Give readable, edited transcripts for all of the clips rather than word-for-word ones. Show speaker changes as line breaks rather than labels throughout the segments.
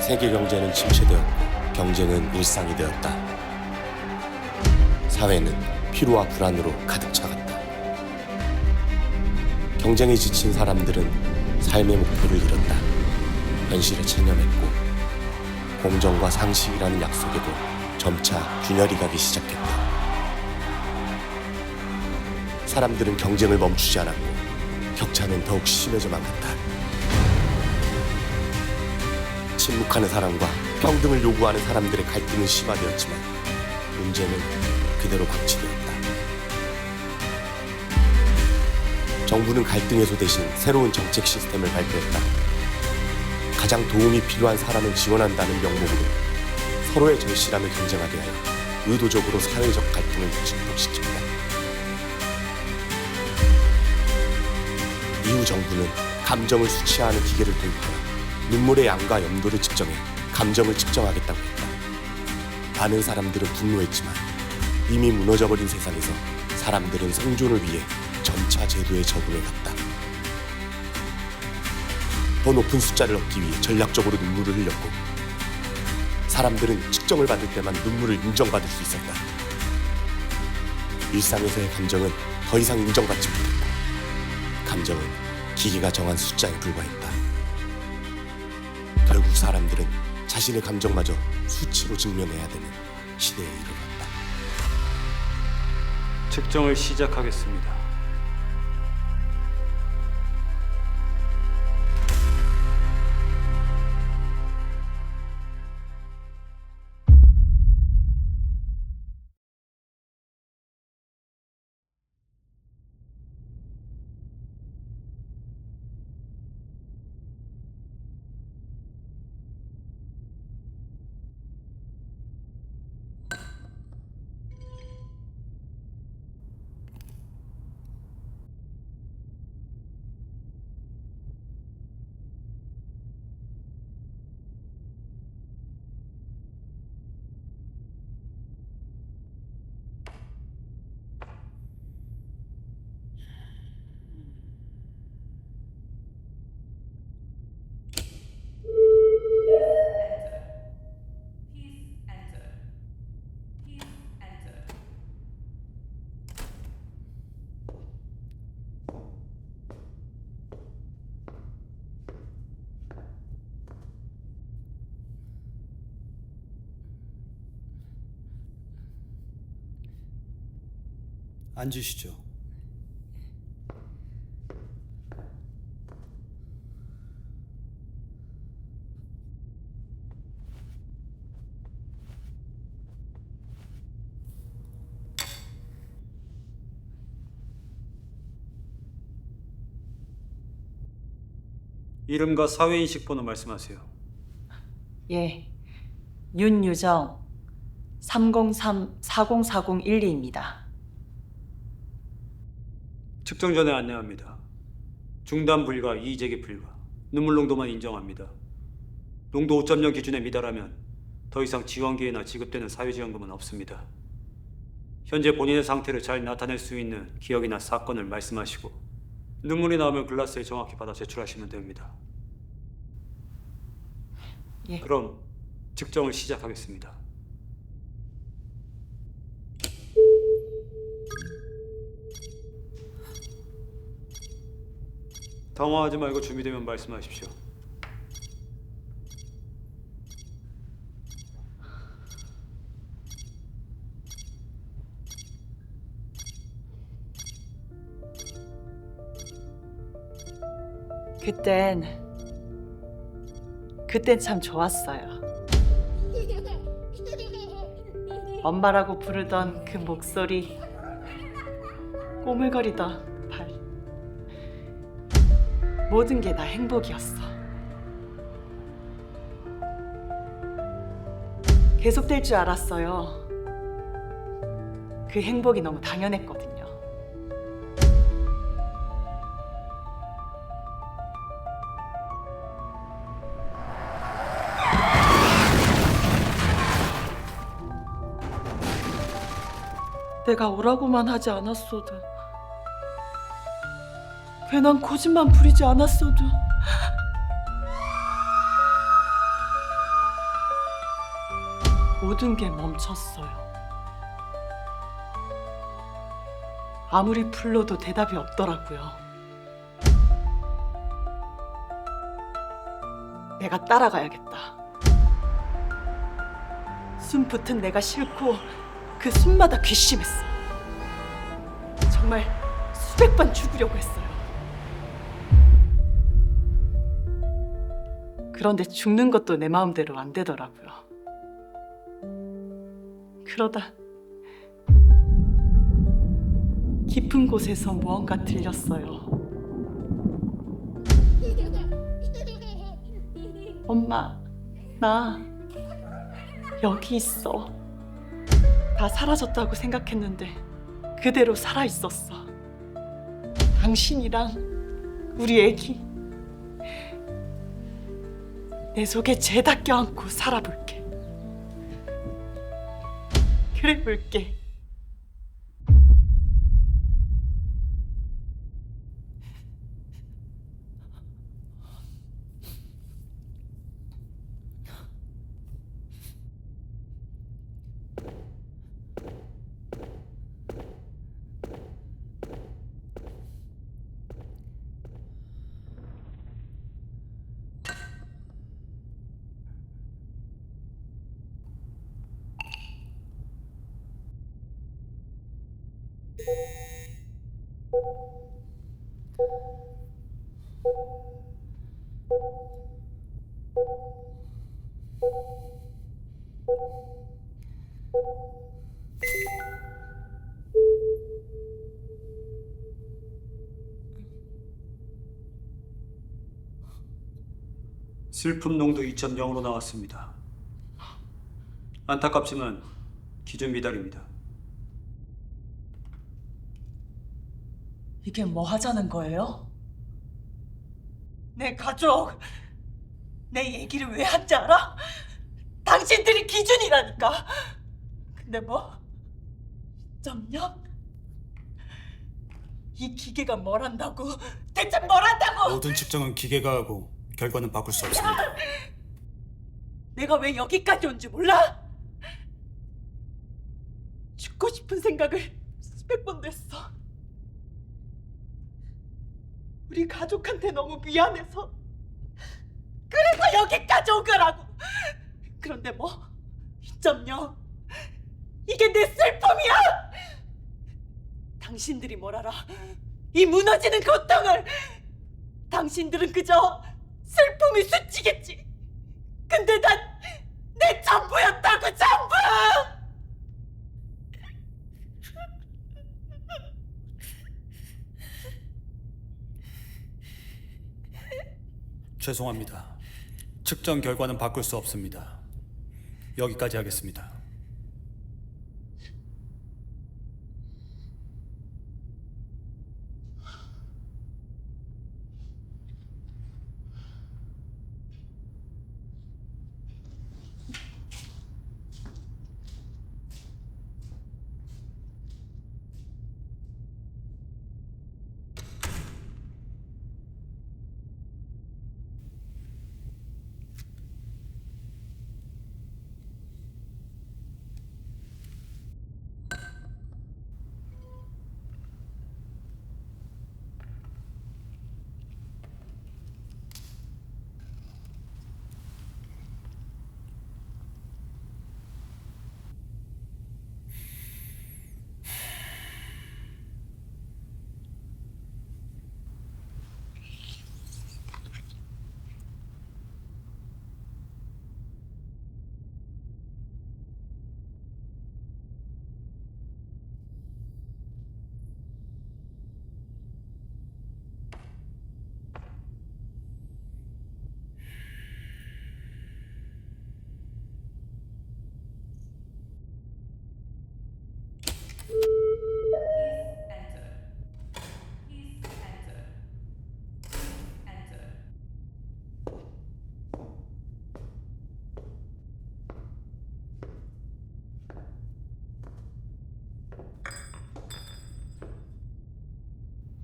세계 경제는 침체되었고 경쟁은 일상이 되었다. 사회는 피로와 불안으로 가득 차갔다. 경쟁에 지친 사람들은 삶의 목표를 잃었다. 현실에 체념했고 공정과 상식이라는 약속에도 점차 균열이 가기 시작했다. 사람들은 경쟁을 멈추지 않았고 격차는 더욱 심해져만 갔다. 침묵하는 사람과 평등을 요구하는 사람들의 갈등은 심화되었지만 문제는 그대로 방치되었다. 정부는 갈등 해소 대신 새로운 정책 시스템을 발표했다. 가장 도움이 필요한 사람을 지원한다는 명목으로 서로의 절실함을 경쟁하게 하여 의도적으로 사회적 갈등을 증폭시킵니다. 이후 정부는 감정을 수치화하는 기계를 도입하여 눈물의 양과 염도를 측정해 감정을 측정하겠다고 했다. 많은 사람들은 분노했지만 이미 무너져버린 세상에서 사람들은 생존을 위해 점차 제도에 적응해갔다. 더 높은 숫자를 얻기 위해 전략적으로 눈물을 흘렸고 사람들은 측정을 받을 때만 눈물을 인정받을 수 있었다. 일상에서의 감정은 더 이상 인정받지 못했다. 감정은 기계가 정한 숫자에 불과했다. 결국 사람들은 자신의 감정마저 수치로 증명해야 되는 시대에 이르렀다.
측정을 시작하겠습니다.
앉으시죠.
이름과 사회인식 번호 말씀하세요.
예, 윤유정 303-404012입니다.
측정 전에 안내합니다. 중단 불가, 이의 제기 불가. 눈물 농도만 인정합니다. 농도 5.0 기준에 미달하면 더 이상 지원 기회나 지급되는 사회지원금은 없습니다. 현재 본인의 상태를 잘 나타낼 수 있는 기억이나 사건을 말씀하시고 눈물이 나오면 글라스에 정확히 받아 제출하시면 됩니다.
예.
그럼 측정을 시작하겠습니다. 당황하지 말고 준비되면 말씀하십시오.
그땐 참 좋았어요. 엄마라고 부르던 그 목소리, 꼬물거리던 발, 모든 게 다 행복이었어. 계속될 줄 알았어요. 그 행복이 너무 당연했거든요. 내가 오라고만 하지 않았어도, 괜한 고집만 부리지 않았어도, 모든 게 멈췄어요. 아무리 불러도 대답이 없더라고요. 내가 따라가야겠다. 숨 붙은 내가 싫고 그 숨마다 괘씸했어. 정말 수백 번 죽으려고 했어요. 그런데 죽는 것도 내 마음대로 안 되더라고요. 그러다 깊은 곳에서 무언가 들렸어요. 엄마, 나 여기 있어. 다 사라졌다고 생각했는데 그대로 살아 있었어. 당신이랑 우리 애기 내 속에 죄다 껴안고 살아볼게. 그래 볼게.
슬픔 농도 2.0으로 나왔습니다. 안타깝지만 기준 미달입니다.
이게 뭐 하자는 거예요? 내 가족, 내 얘기를 왜 한지 알아? 당신들이 기준이라니까. 근데 뭐? 점령? 이 기계가 뭘 한다고? 대체 뭘 한다고?
모든 측정은 기계가 하고 결과는 바꿀 수 없습니다.
내가 왜 여기까지 온 줄 몰라? 죽고 싶은 생각을 수백 번도 했어. 우리 가족한테 너무 미안해서. 그래서 여기까지 온 거라고. 그런데 뭐? 2.0 이게 내 슬픔이야. 당신들이 뭘 알아? 이 무너지는 고통을. 당신들은 그저 슬픔이 수치겠지. 근데 난 내 전부였다고. 전부.
죄송합니다. 측정 결과는 바꿀 수 없습니다. 여기까지 하겠습니다.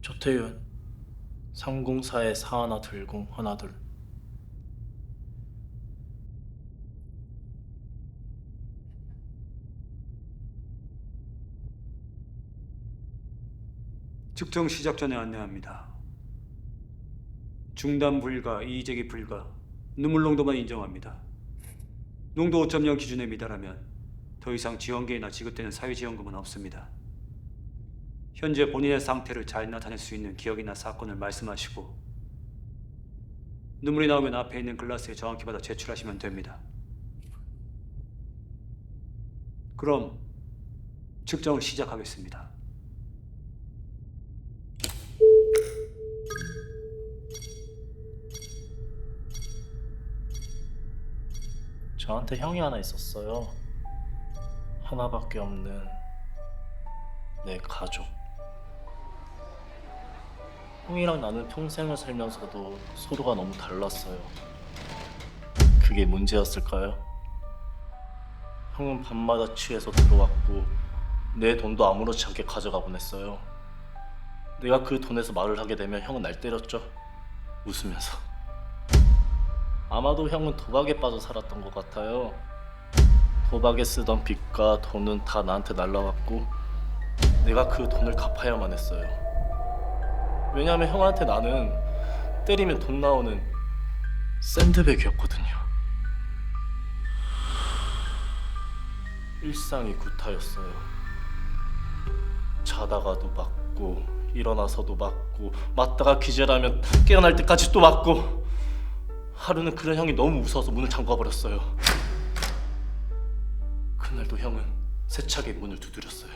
조태윤 304에 4120 하나둘.
측정 시작 전에 안내합니다. 중단 불가, 이의제기 불가, 눈물 농도만 인정합니다. 농도 5.0 기준에 미달하면 더 이상 지원계획이나 지급되는 사회지원금은 없습니다. 현재 본인의 상태를 잘 나타낼 수 있는 기억이나 사건을 말씀하시고 눈물이 나오면 앞에 있는 글라스에 정확히 받아 제출하시면 됩니다. 그럼 측정을 시작하겠습니다.
저한테 형이 하나 있었어요. 하나밖에 없는 내 가족. 형이랑 나는 평생을 살면서도 서로가 너무 달랐어요. 그게 문제였을까요? 형은 밤마다 취해서 들어왔고 내 돈도 아무렇지 않게 가져가 보냈어요. 내가 그 돈에서 말을 하게 되면 형은 날 때렸죠. 웃으면서. 아마도 형은 도박에 빠져 살았던 것 같아요. 도박에 쓰던 빚과 돈은 다 나한테 날라왔고 내가 그 돈을 갚아야만 했어요. 왜냐하면 형한테 나는 때리면 돈 나오는 샌드백이었거든요. 일상이 구타였어요. 자다가도 맞고 일어나서도 맞고 맞다가 기절하면 깨어날 때까지 또 맞고 하루는 그런 형이 너무 무서워서 문을 잠가버렸어요. 그날도 형은 세차게 문을 두드렸어요.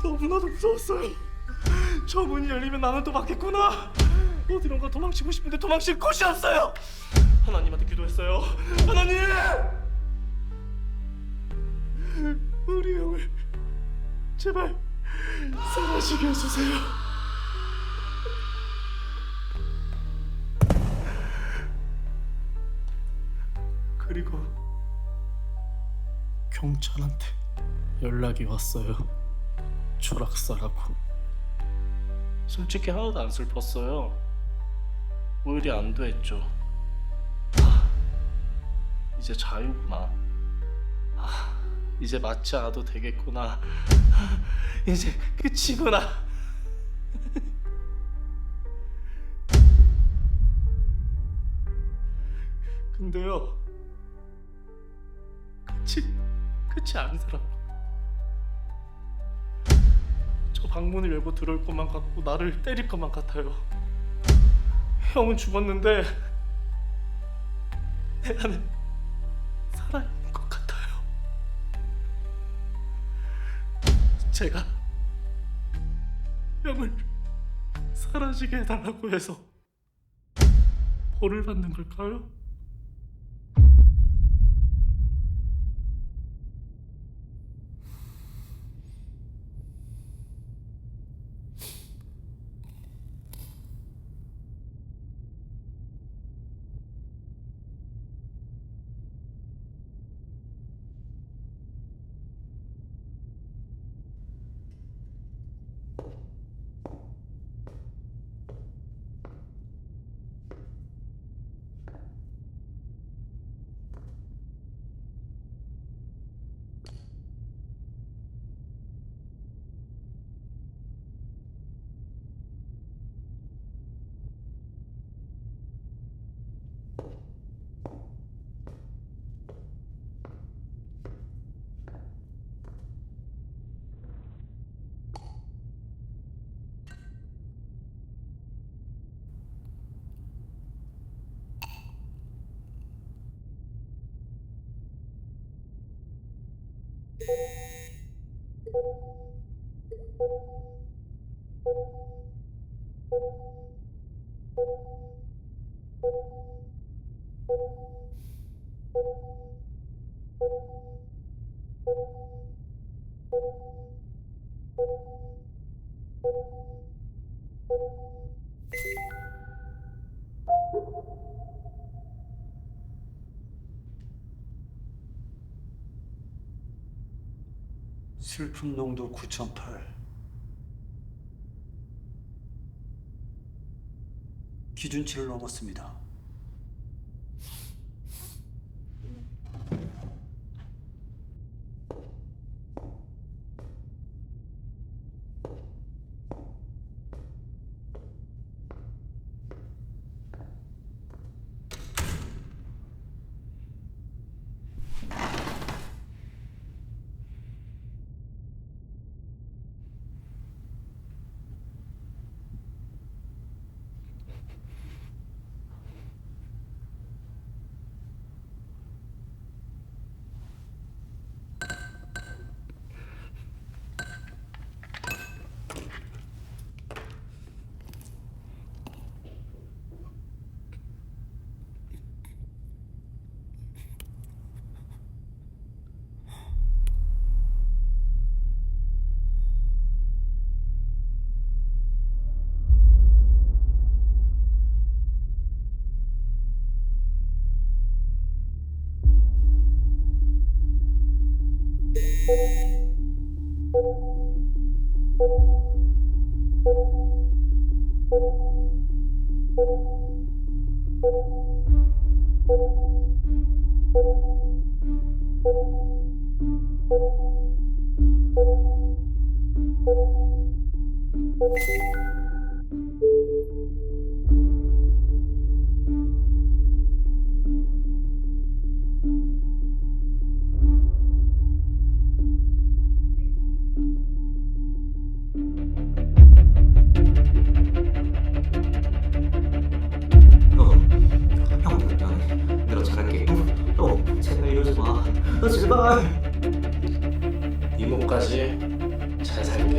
너무나도 무서웠어요. 저 문이 열리면 나는 또 맞겠구나. 어디론가 도망치고 싶은데 도망칠 곳이 없어요. 하나님한테 기도했어요. 하나님! 우리 형을 제발 사라지게 해주세요. 그리고 경찰한테 연락이 왔어요. 추락사라고. 솔직히 하나도 안 슬펐어요. 오히려 안도했죠. 이제 자유구나. 이제 맞지 않아도 되겠구나. 이제 끝이구나. 근데요, 끝이 아니더라고. 저 방문을 열고 들어올 것만 같고 나를 때릴 것만 같아요. 형은 죽었는데 내가는 살아있는 것 같아요. 제가 형을 사라지게 해달라고 해서 벌을 받는 걸까요?
슬픈 농도 9.8. 기준치를 넘었습니다.
형, 내가 잘할게. 제발 이러지 마. 제발.
이모까지 잘 살게.